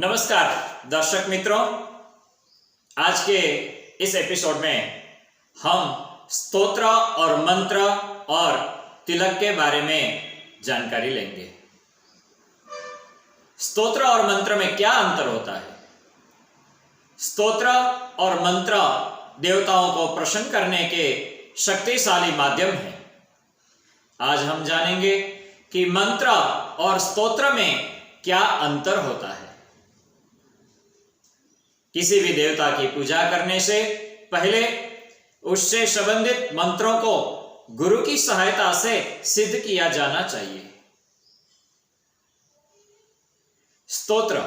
नमस्कार दर्शक मित्रों, आज के इस एपिसोड में हम स्तोत्र और मंत्र और तिलक के बारे में जानकारी लेंगे। स्तोत्र और मंत्र में क्या अंतर होता है? स्तोत्र और मंत्र देवताओं को प्रसन्न करने के शक्तिशाली माध्यम हैं। आज हम जानेंगे कि मंत्र और स्तोत्र में क्या अंतर होता है। किसी भी देवता की पूजा करने से पहले उससे संबंधित मंत्रों को गुरु की सहायता से सिद्ध किया जाना चाहिए। स्तोत्र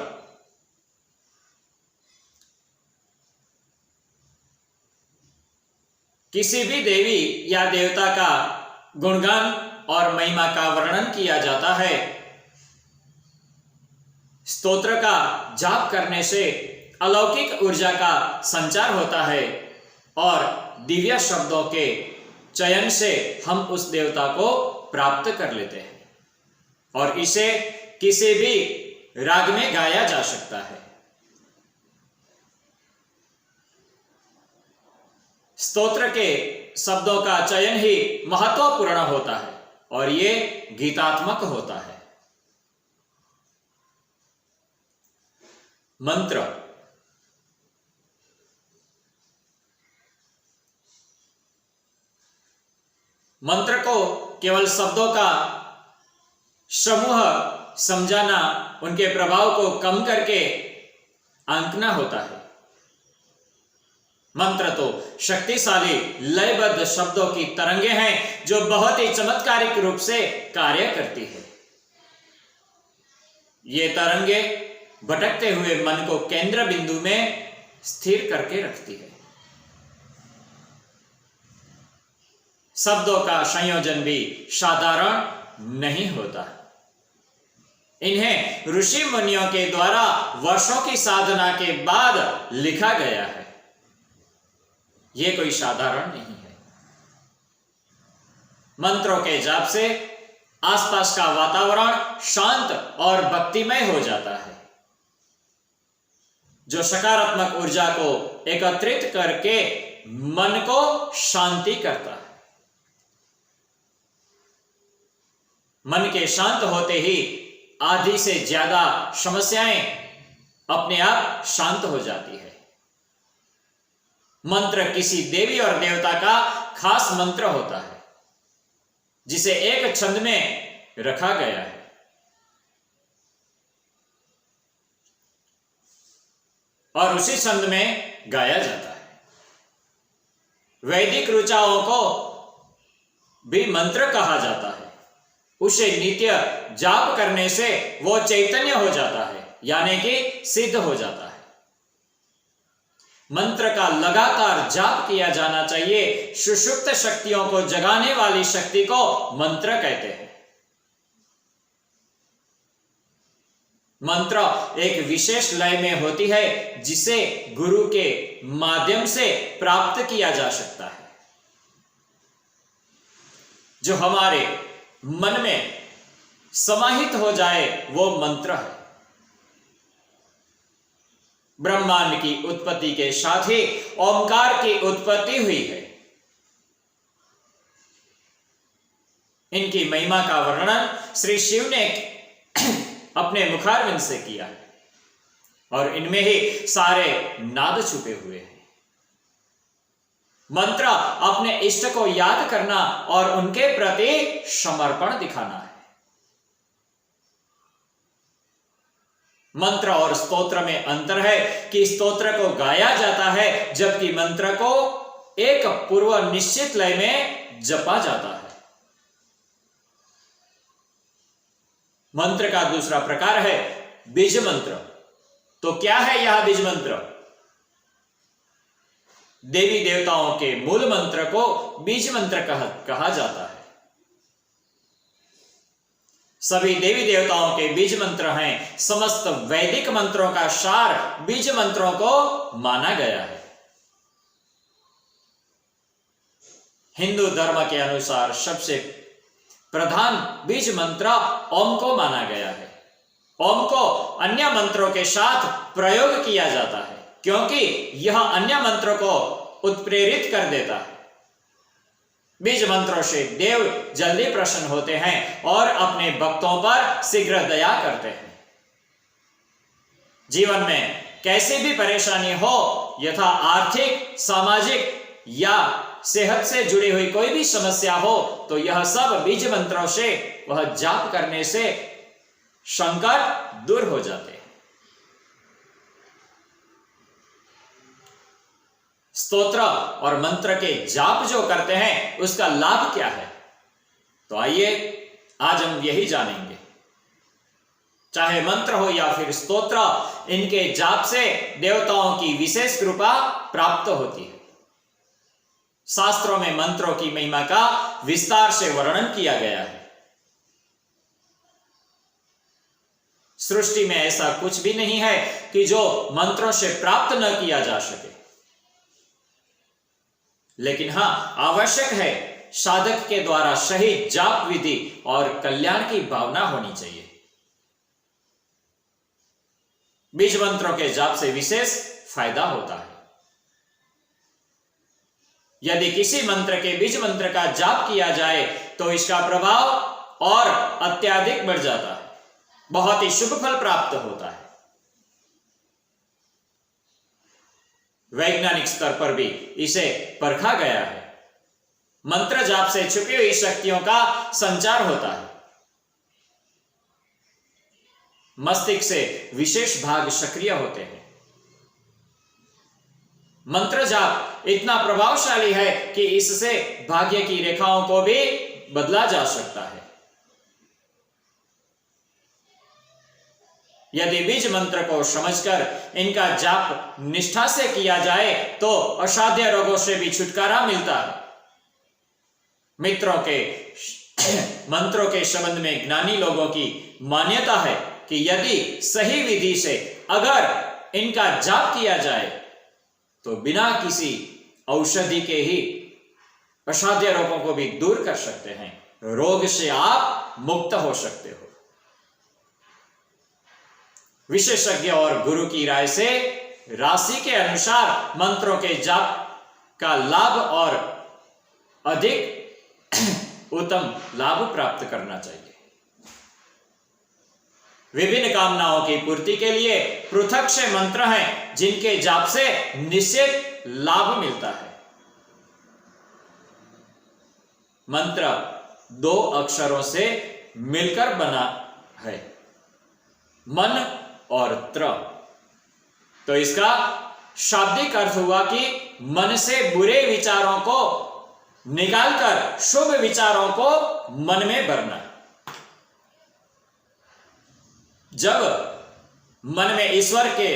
किसी भी देवी या देवता का गुणगान और महिमा का वर्णन किया जाता है। स्तोत्र का जाप करने से अलौकिक ऊर्जा का संचार होता है और दिव्य शब्दों के चयन से हम उस देवता को प्राप्त कर लेते हैं और इसे किसी भी राग में गाया जा सकता है। स्तोत्र के शब्दों का चयन ही महत्वपूर्ण होता है और ये गीतात्मक होता है। मंत्र मंत्र को केवल शब्दों का समूह समझाना, उनके प्रभाव को कम करके आंकना होता है। मंत्र तो शक्तिशाली लयबद्ध शब्दों की तरंगे हैं जो बहुत ही चमत्कारिक रूप से कार्य करती है। ये तरंगे भटकते हुए मन को केंद्र बिंदु में स्थिर करके रखती है। शब्दों का संयोजन भी साधारण नहीं होता। इन्हें ऋषि मुनियों के द्वारा वर्षों की साधना के बाद लिखा गया है। यह कोई साधारण नहीं है। मंत्रों के जाप से आसपास का वातावरण शांत और भक्तिमय हो जाता है, जो सकारात्मक ऊर्जा को एकत्रित करके मन को शांति करता है। मन के शांत होते ही आधी से ज्यादा समस्याएं अपने आप शांत हो जाती है। मंत्र किसी देवी और देवता का खास मंत्र होता है जिसे एक छंद में रखा गया है। और उसी छंद में गाया जाता है। वैदिक ऋचाओं को भी मंत्र कहा जाता है। उसे नित्य जाप करने से वो चैतन्य हो जाता है, यानी कि सिद्ध हो जाता है। मंत्र का लगातार जाप किया जाना चाहिए। सुषुप्त शक्तियों को जगाने वाली शक्ति को मंत्र कहते हैं। मंत्र एक विशेष लय में होती है जिसे गुरु के माध्यम से प्राप्त किया जा सकता है, जो हमारे मन में समाहित हो जाए वो मंत्र है। ब्रह्मांड की उत्पत्ति के साथ ही ओंकार की उत्पत्ति हुई है। इनकी महिमा का वर्णन श्री शिव ने अपने मुखारविंद से किया है और इनमें ही सारे नाद छुपे हुए हैं। मंत्र अपने इष्ट को याद करना और उनके प्रति समर्पण दिखाना है। मंत्र और स्तोत्र में अंतर है कि स्तोत्र को गाया जाता है जबकि मंत्र को एक पूर्व निश्चित लय में जपा जाता है। मंत्र का दूसरा प्रकार है बीज मंत्र। तो क्या है यह बीज मंत्र? देवी देवताओं के मूल मंत्र को बीज मंत्र कहा जाता है। सभी देवी देवताओं के बीज मंत्र हैं। समस्त वैदिक मंत्रों का सार बीज मंत्रों को माना गया है। हिंदू धर्म के अनुसार सबसे प्रधान बीज मंत्र ओम को माना गया है। ओम को अन्य मंत्रों के साथ प्रयोग किया जाता है, क्योंकि यह अन्य मंत्रों को उत्प्रेरित कर देता है। बीज मंत्रों से देव जल्दी प्रसन्न होते हैं और अपने भक्तों पर शीघ्र दया करते हैं। जीवन में कैसी भी परेशानी हो, यथा आर्थिक, सामाजिक या सेहत से जुड़ी हुई कोई भी समस्या हो, तो यह सब बीज मंत्रों से, वह जाप करने से संकट दूर हो जाते हैं। स्तोत्र और मंत्र के जाप जो करते हैं, उसका लाभ क्या है? तो आइए आज हम यही जानेंगे। चाहे मंत्र हो या फिर स्तोत्र, इनके जाप से देवताओं की विशेष कृपा प्राप्त होती है। शास्त्रों में मंत्रों की महिमा का विस्तार से वर्णन किया गया है। सृष्टि में ऐसा कुछ भी नहीं है कि जो मंत्रों से प्राप्त न किया जा सके। लेकिन हां, आवश्यक है साधक के द्वारा सही जाप विधि और कल्याण की भावना होनी चाहिए। बीज मंत्रों के जाप से विशेष फायदा होता है। यदि किसी मंत्र के बीज मंत्र का जाप किया जाए तो इसका प्रभाव और अत्यधिक बढ़ जाता है, बहुत ही शुभ फल प्राप्त होता है। वैज्ञानिक स्तर पर भी इसे परखा गया है। मंत्र जाप से छुपी हुई शक्तियों का संचार होता है। मस्तिष्क से विशेष भाग सक्रिय होते हैं। मंत्र जाप इतना प्रभावशाली है कि इससे भाग्य की रेखाओं को भी बदला जा सकता है। यदि बीज मंत्र को समझकर इनका जाप निष्ठा से किया जाए तो असाध्य रोगों से भी छुटकारा मिलता है। मित्रों के मंत्रों के संबंध में ज्ञानी लोगों की मान्यता है कि यदि सही विधि से अगर इनका जाप किया जाए तो बिना किसी औषधि के ही असाध्य रोगों को भी दूर कर सकते हैं। रोग से आप मुक्त हो सकते हो। विशेषज्ञ और गुरु की राय से राशि के अनुसार मंत्रों के जाप का लाभ और अधिक उत्तम लाभ प्राप्त करना चाहिए। विभिन्न कामनाओं की पूर्ति के लिए पृथक से मंत्र हैं जिनके जाप से निश्चित लाभ मिलता है। मंत्र 2 अक्षरों से मिलकर बना है, मन और त्र। तो इसका शाब्दिक अर्थ हुआ कि मन से बुरे विचारों को निकालकर शुभ विचारों को मन में भरना। जब मन में ईश्वर के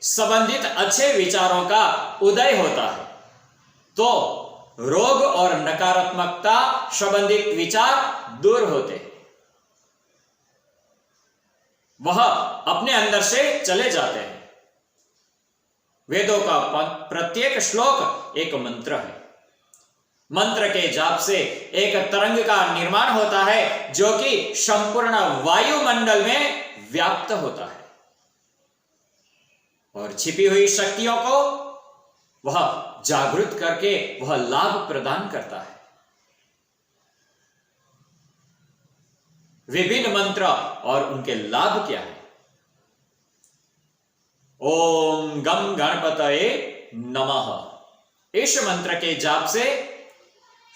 संबंधित अच्छे विचारों का उदय होता है तो रोग और नकारात्मकता संबंधित विचार दूर होते हैं, वह अपने अंदर से चले जाते हैं। वेदों का प्रत्येक श्लोक एक मंत्र है। मंत्र के जाप से एक तरंग का निर्माण होता है जो कि संपूर्ण वायुमंडल में व्याप्त होता है और छिपी हुई शक्तियों को वह जागृत करके वह लाभ प्रदान करता है। विभिन्न मंत्र और उनके लाभ क्या है? ओम गम गणपतये नमः। इस मंत्र के जाप से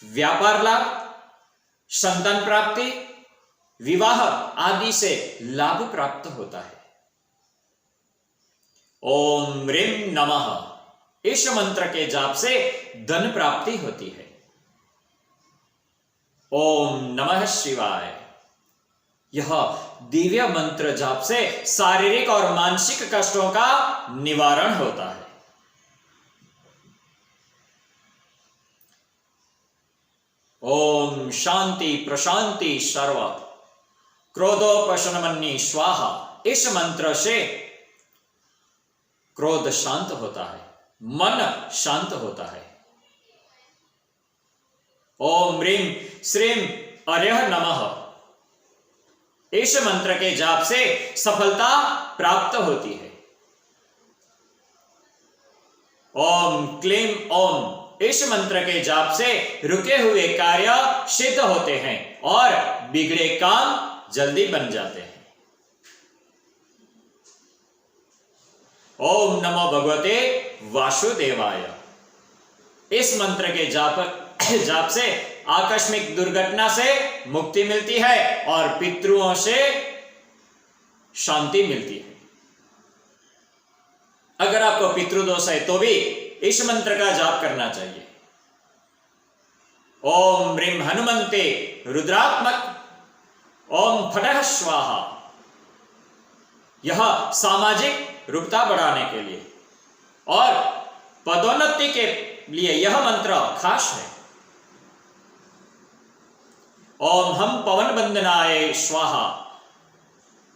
व्यापार लाभ, संतान प्राप्ति, विवाह आदि से लाभ प्राप्त होता है। ओम ह्रीं नमः। इस मंत्र के जाप से धन प्राप्ति होती है। ओम नमः शिवाय। यह दिव्य मंत्र जाप से शारीरिक और मानसिक कष्टों का निवारण होता है। ओम शांति प्रशांति सर्व क्रोधोपशमनी स्वाहा। इस मंत्र से क्रोध शांत होता है, मन शांत होता है। ओम ह्रीं श्रीं अर्यः नमः। इस मंत्र के जाप से सफलता प्राप्त होती है। ओम क्लीम ओम, इस मंत्र के जाप से रुके हुए कार्य सिद्ध होते हैं और बिगड़े काम जल्दी बन जाते हैं। ओम नमो भगवते वासुदेवाय, इस मंत्र के जाप से आकस्मिक दुर्घटना से मुक्ति मिलती है और पितरों से शांति मिलती है। अगर आपको पितृदोष है तो भी इस मंत्र का जाप करना चाहिए। ओम ह्रीं हनुमंते रुद्रात्मक ओम फटः स्वाहा, यह सामाजिक रूपता बढ़ाने के लिए और पदोन्नति के लिए यह मंत्र खास है। ओम हम पवन बंदनाय स्वाहा,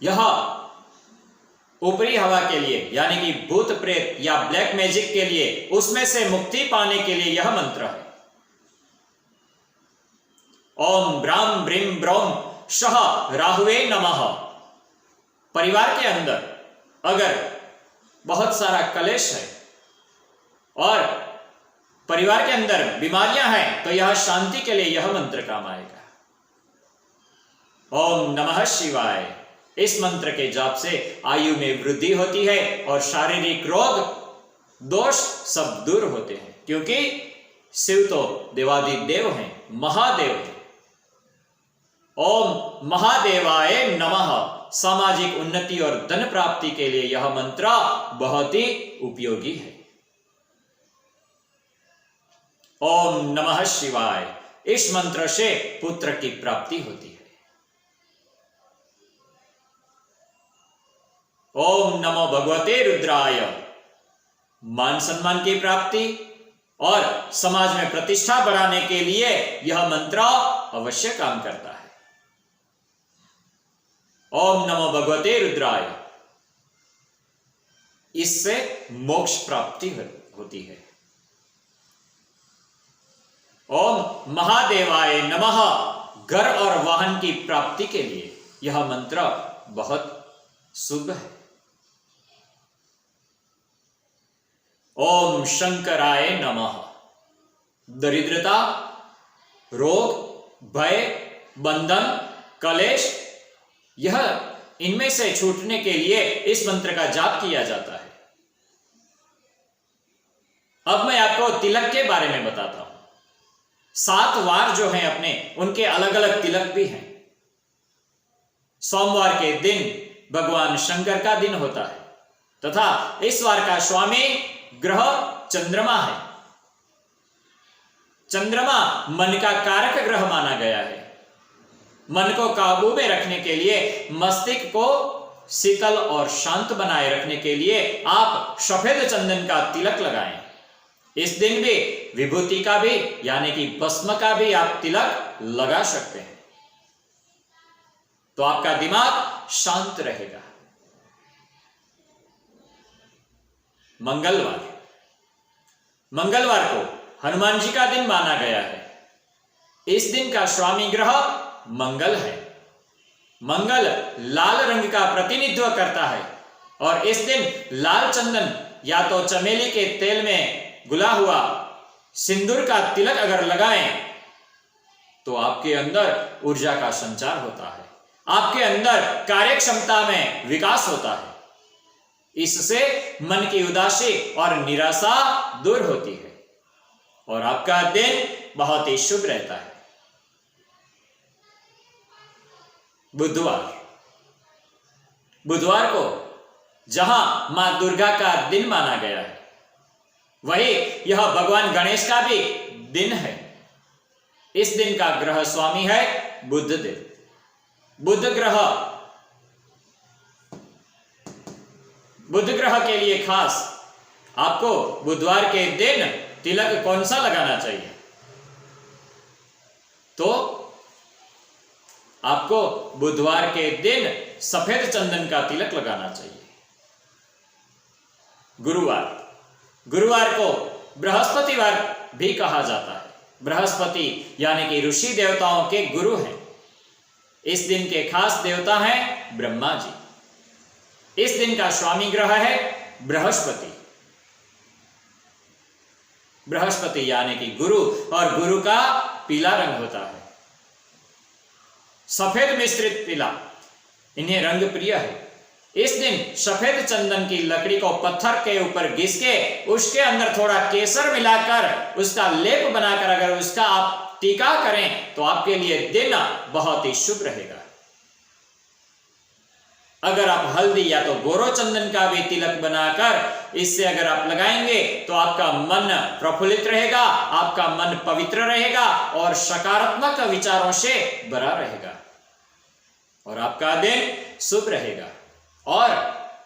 यह ऊपरी हवा के लिए यानी कि भूत प्रेत या ब्लैक मैजिक के लिए, उसमें से मुक्ति पाने के लिए यह मंत्र है। ओम ब्राह्म ब्रीम ब्रौम शह राहुवे नमः, परिवार के अंदर अगर बहुत सारा कलेश है और परिवार के अंदर बीमारियां हैं तो यह शांति के लिए यह मंत्र काम आएगा। ओम नमः शिवाय, इस मंत्र के जाप से आयु में वृद्धि होती है और शारीरिक रोग दोष सब दूर होते हैं, क्योंकि शिव तो देवादिदेव हैं, महादेव हैं। ओम महादेवाय नमः, सामाजिक उन्नति और धन प्राप्ति के लिए यह मंत्र बहुत ही उपयोगी है। ओम नमः शिवाय, इस मंत्र से पुत्र की प्राप्ति होती है। ओम नमो भगवते रुद्राय, मान सम्मान की प्राप्ति और समाज में प्रतिष्ठा बढ़ाने के लिए यह मंत्र अवश्य काम करता है। ओम नमो भगवते रुद्राय, इससे मोक्ष प्राप्ति होती है। ओम महादेवाय नमः, घर और वाहन की प्राप्ति के लिए यह मंत्र बहुत शुभ है। ओम शंकराय नमः, दरिद्रता, रोग, भय, बंधन, कलेश, यह इनमें से छूटने के लिए इस मंत्र का जाप किया जाता है। अब मैं आपको तिलक के बारे में बताता हूं। 7 वार जो हैं अपने, उनके अलग अलग तिलक भी हैं। सोमवार के दिन भगवान शंकर का दिन होता है तथा इस वार का स्वामी ग्रह चंद्रमा है। चंद्रमा मन का कारक ग्रह माना गया है। मन को काबू में रखने के लिए, मस्तिष्क को शीतल और शांत बनाए रखने के लिए आप सफेद चंदन का तिलक लगाएं। इस दिन भी विभूति का भी यानी कि भस्म का भी आप तिलक लगा सकते हैं, तो आपका दिमाग शांत रहेगा। मंगलवार को हनुमान जी का दिन माना गया है। इस दिन का स्वामी ग्रह मंगल है। मंगल लाल रंग का प्रतिनिधित्व करता है और इस दिन लाल चंदन या तो चमेली के तेल में घुला हुआ सिंदूर का तिलक अगर लगाएं तो आपके अंदर ऊर्जा का संचार होता है, आपके अंदर कार्य क्षमता में विकास होता है। इससे मन की उदासी और निराशा दूर होती है और आपका दिन बहुत ही शुभ रहता है। बुधवार को जहां मां दुर्गा का दिन माना गया है, वही यह भगवान गणेश का भी दिन है। इस दिन का ग्रह स्वामी है बुध देव। बुध ग्रह के लिए खास आपको बुधवार के दिन तिलक कौन सा लगाना चाहिए? तो आपको बुधवार के दिन सफेद चंदन का तिलक लगाना चाहिए। गुरुवार को बृहस्पतिवार भी कहा जाता है। बृहस्पति यानी कि ऋषि देवताओं के गुरु हैं। इस दिन के खास देवता हैं ब्रह्मा जी। इस दिन का स्वामी ग्रह है बृहस्पति। बृहस्पति यानी कि गुरु, और गुरु का पीला रंग होता है, सफेद मिश्रित पीला, इन्हें रंग प्रिय है। इस दिन सफेद चंदन की लकड़ी को पत्थर के ऊपर घिस के उसके अंदर थोड़ा केसर मिलाकर उसका लेप बनाकर अगर उसका आप टीका करें तो आपके लिए दिन बहुत ही शुभ रहेगा। अगर आप हल्दी या तो गोरो चंदन का भी तिलक बनाकर इससे अगर आप लगाएंगे तो आपका मन प्रफुल्लित रहेगा, आपका मन पवित्र रहेगा और सकारात्मक विचारों से भरा रहेगा और आपका दिन शुभ रहेगा। और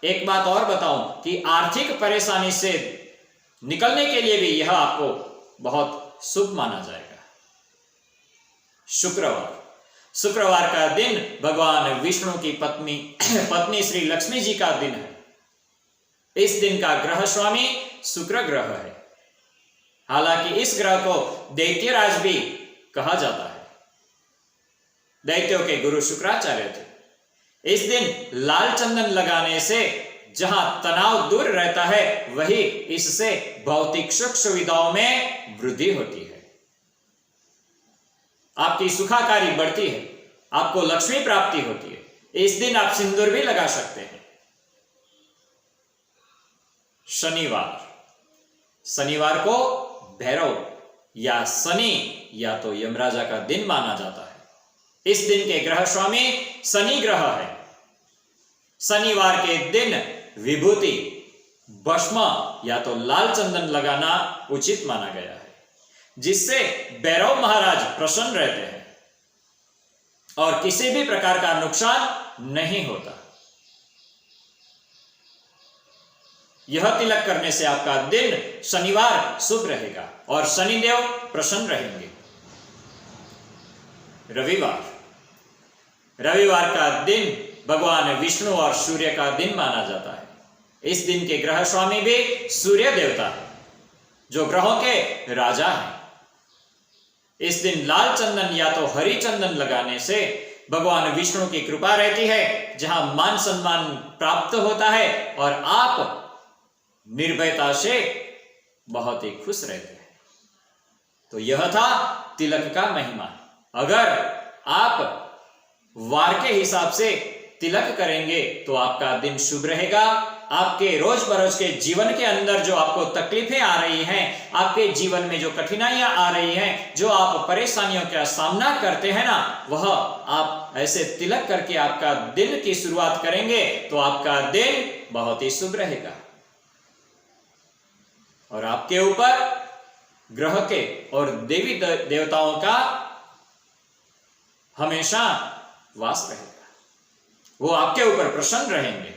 एक बात और बताऊं कि आर्थिक परेशानी से निकलने के लिए भी यह आपको बहुत शुभ माना जाएगा। शुक्रवार का दिन भगवान विष्णु की पत्नी श्री लक्ष्मी जी का दिन है। इस दिन का ग्रह स्वामी शुक्र ग्रह है। हालांकि इस ग्रह को दैत्यराज भी कहा जाता है। दैत्यों के गुरु शुक्राचार्य थे। इस दिन लाल चंदन लगाने से जहां तनाव दूर रहता है वही इससे भौतिक सुख सुविधाओं में वृद्धि होती है। आपकी सुखाकारी बढ़ती है, आपको लक्ष्मी प्राप्ति होती है। इस दिन आप सिंदूर भी लगा सकते हैं। शनिवार को भैरव या शनि या तो यमराजा का दिन माना जाता है। इस दिन के ग्रह स्वामी शनि ग्रह है। शनिवार के दिन विभूति, भस्म या तो लाल चंदन लगाना उचित माना गया है, जिससे भैरव महाराज प्रसन्न रहते हैं और किसी भी प्रकार का नुकसान नहीं होता। यह तिलक करने से आपका दिन शनिवार शुभ रहेगा और शनिदेव प्रसन्न रहेंगे। रविवार का दिन भगवान विष्णु और सूर्य का दिन माना जाता है। इस दिन के ग्रह स्वामी भी सूर्य देवता है, जो ग्रहों के राजा हैं। इस दिन लाल चंदन या तो हरी चंदन लगाने से भगवान विष्णु की कृपा रहती है, जहां मान सम्मान प्राप्त होता है और आप निर्भयता से बहुत ही खुश रहते हैं। तो यह था तिलक का महिमा। अगर आप वार के हिसाब से तिलक करेंगे तो आपका दिन शुभ रहेगा। आपके रोज बरोज के जीवन के अंदर जो आपको तकलीफें आ रही हैं, आपके जीवन में जो कठिनाइयां आ रही हैं, जो आप परेशानियों का सामना करते हैं ना, वह आप ऐसे तिलक करके आपका दिन की शुरुआत करेंगे तो आपका दिन बहुत ही शुभ रहेगा और आपके ऊपर ग्रह के और देवी देवताओं का हमेशा वास रहेगा। वो आपके ऊपर प्रसन्न रहेंगे।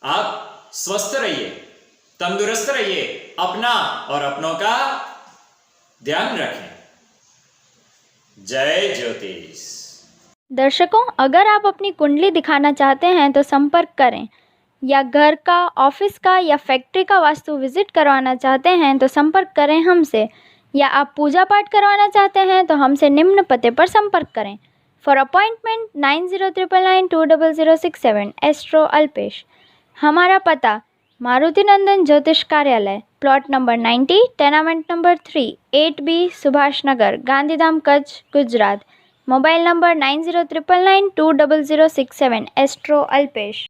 आप स्वस्थ रहिए, तंदुरुस्त रहिए, अपना और अपनों का ध्यान रखें। जय ज्योतिष। दर्शकों, अगर आप अपनी कुंडली दिखाना चाहते हैं तो संपर्क करें, या घर का, ऑफिस का या फैक्ट्री का वास्तु विजिट करवाना चाहते हैं तो संपर्क करें हमसे, या आप पूजा पाठ करवाना चाहते हैं तो हमसे निम्न पते पर संपर्क करें। For appointment 9099920067 astro Alpesh. हमारा पता मारुति नंदन ज्योतिष कार्यालय, plot number 90, tenement number 3, 8B, Subhash Nagar, Gandhidham, Kutch, Gujarat. Mobile number 9099920067 astro Alpesh.